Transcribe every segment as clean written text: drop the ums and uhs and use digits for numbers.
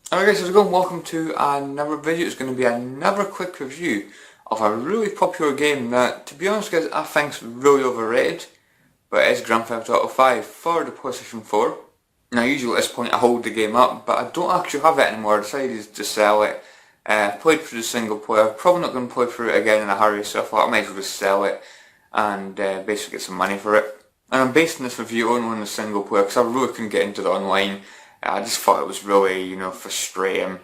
Alright guys, how's it going? Welcome to another video. It's going to be another quick review of a really popular game that, to be honest guys, I think is really overrated, but it is Grand Theft Auto 5 for the PlayStation 4. Now usually at this point I hold the game up, but I don't actually have it anymore. I decided to sell it. Played through the single player, probably not going to play through it again in a hurry, so I thought I might as well just sell it and basically get some money for it. And I'm basing this review only on the single player because I really couldn't get into the online. I just thought it was really, frustrating,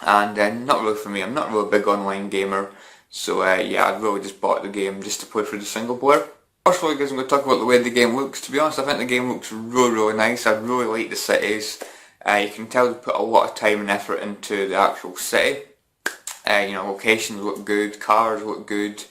and not really for me. I'm not really a big online gamer, so yeah, I really just bought the game just to play through the single player. First of all, guys, I'm going to talk about the way the game looks. To be honest, I think the game looks really nice. I really like the cities. You can tell they put a lot of time and effort into the actual city. Locations look good, cars look good,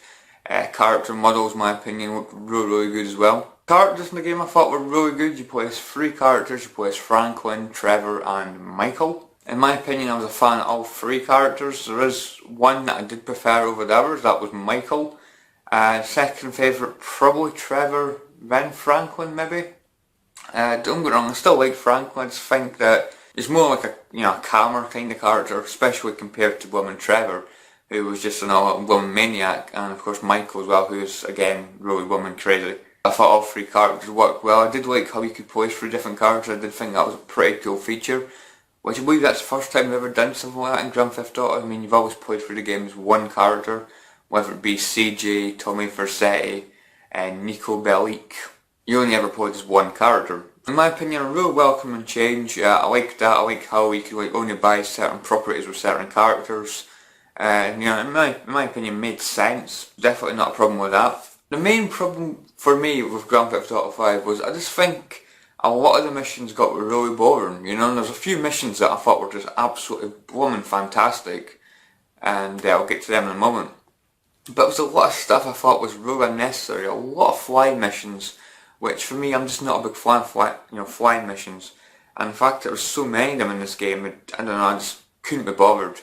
character models, in my opinion, look really good as well. Characters in the game I thought were really good. You play as 3 characters. You play as Franklin, Trevor and Michael. In my opinion, I was a fan of all 3 characters. There is one that I did prefer over the others, that was Michael. Second favourite, probably Trevor, then Franklin maybe. Don't get me wrong, I still like Franklin. I just think that he's more like a calmer kind of character, especially compared to Woman Trevor, who was just an all-woman maniac, and of course Michael as well, who's again really woman crazy. I thought all 3 characters worked well. I did like how you could play through different characters. I did think that was a pretty cool feature. Which I believe that's the first time we've ever done something like that in Grand Theft Auto. I mean, you've always played through the game as one character, whether it be CJ, Tommy Vercetti, and Nico Bellic. You only ever played as one character. In my opinion, a real welcoming change. I like that. I like how you could only buy certain properties with certain characters. In my opinion, made sense. Definitely not a problem with that. The main problem for me with Grand Theft Auto 5 was I just think a lot of the missions got really boring, and there's a few missions that I thought were just absolutely blooming fantastic, and I'll get to them in a moment. But there was a lot of stuff I thought was really unnecessary, a lot of flying missions, which for me, I'm just not a big fan of flying missions. And in fact, there was so many of them in this game, I don't know, I just couldn't be bothered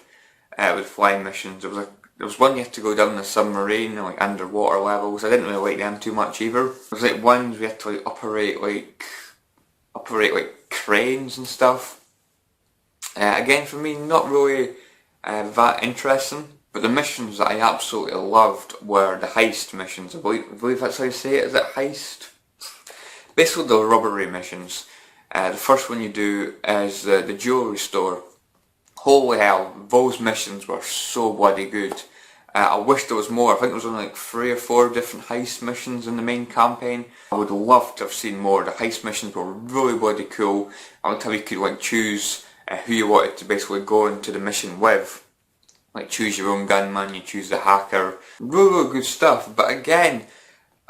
with flying missions. There was one you had to go down the submarine, like underwater levels. I didn't really like them too much either. There was like ones we had to operate cranes and stuff. Again, for me, not really that interesting. But the missions that I absolutely loved were the heist missions. I believe that's how you say it. Is it heist? Basically, the robbery missions. The first one you do is the jewellery store. Holy hell, those missions were so bloody good. I wish there was more. I think there was only like 3 or 4 different heist missions in the main campaign. I would love to have seen more. The heist missions were really bloody cool. I liked how you could choose who you wanted to basically go into the mission with. Like choose your own gunman, you choose the hacker. Really good stuff. But again, it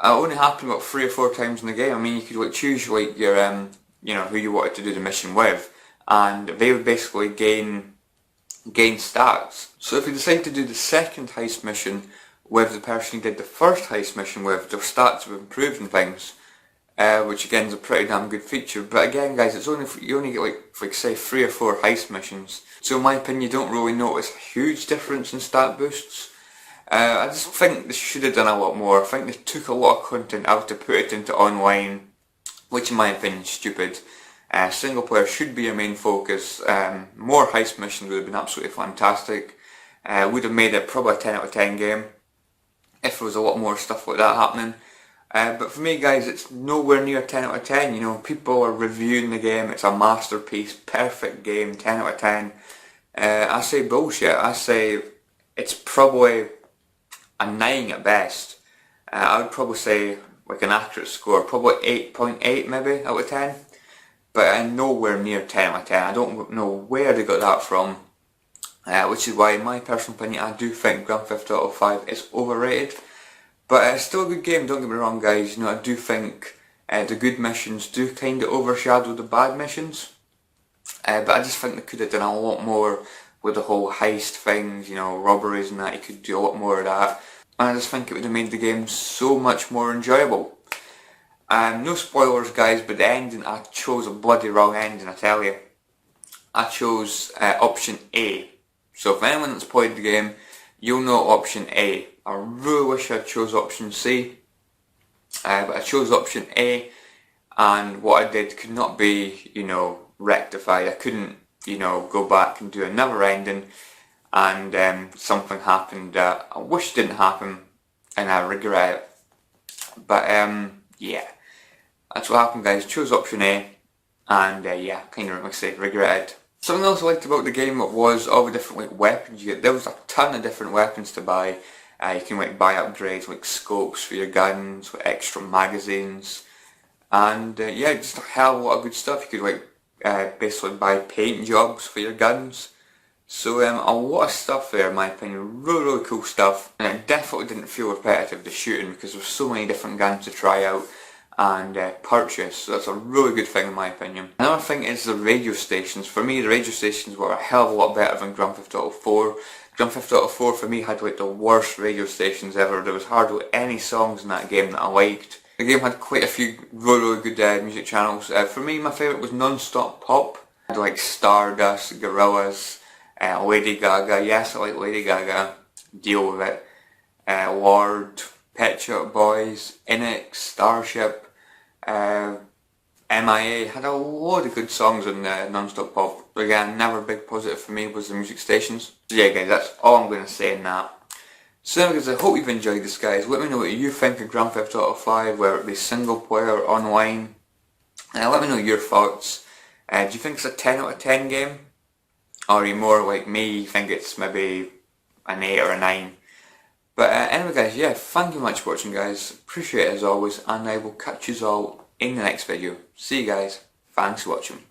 only happened about 3 or 4 times in the game. I mean, you could choose your who you wanted to do the mission with, and they would basically gain stats. So if you decide to do the second heist mission with the person you did the first heist mission with, their stats have improved and things, which again is a pretty damn good feature. But again guys, it's only you only get say 3 or 4 heist missions, so in my opinion you don't really notice a huge difference in stat boosts. I just think they should have done a lot more. I think they took a lot of content out to put it into online, which in my opinion is stupid. Single player should be your main focus. More heist missions would have been absolutely fantastic. Would have made it probably a 10 out of 10 game if there was a lot more stuff like that happening. But for me guys, it's nowhere near 10 out of 10. People are reviewing the game, it's a masterpiece, perfect game, 10 out of 10. I say bullshit. I say it's probably a 9 at best. I would probably say like an accurate score, probably 8.8 maybe out of 10. But nowhere near 10 out of 10. I don't know where they got that from, which is why in my personal opinion I do think Grand Theft Auto 5 is overrated. But it's still a good game, don't get me wrong guys. I do think the good missions do kind of overshadow the bad missions. But I just think they could have done a lot more with the whole heist things, robberies and that. You could do a lot more of that. And I just think it would have made the game so much more enjoyable. No spoilers guys, but the ending, I chose a bloody wrong ending, I tell you. I chose option A. So if anyone that's played the game, you'll know option A. I really wish I chose option C, but I chose option A, and what I did could not be, rectified. I couldn't you know, go back and do another ending, and something happened that I wish didn't happen, and I regret it. But yeah, that's what happened, guys. Chose option A, and yeah, kind of like I say, regretted. Something else I liked about the game was all the different like weapons you get. There was a ton of different weapons to buy. You can like buy upgrades like scopes for your guns, with extra magazines, and yeah, just a hell of a lot of good stuff. You could like basically buy paint jobs for your guns. So a lot of stuff there, in my opinion. Really cool stuff, and it definitely didn't feel repetitive, the shooting, because there's so many different guns to try out and purchase. So that's a really good thing in my opinion. Another thing is the radio stations. For me, the radio stations were a hell of a lot better than Grand Theft Auto 4. Grand Theft Auto 4 for me had like the worst radio stations ever. There was hardly any songs in that game that I liked. The game had quite a few really good music channels. For me, my favourite was Non-Stop Pop. I had like Stardust, Gorillaz, Lady Gaga. Yes, I like Lady Gaga. Deal with it. Lord, Pet Shop Boys, Inix, Starship, MIA. Had a load of good songs on Non-Stop Pop. But again, another big positive for me was the music stations. So yeah, guys, that's all I'm going to say in that. So anyway, guys, I hope you've enjoyed this, guys. Let me know what you think of Grand Theft Auto 5, whether it be single player or online. Let me know your thoughts. Do you think it's a 10 out of 10 game? Or are you more like me, you think it's maybe an 8 or a 9? But anyway, guys, yeah, thank you much for watching, guys. Appreciate it as always, and I will catch you all in the next video. See you guys. Thanks for watching.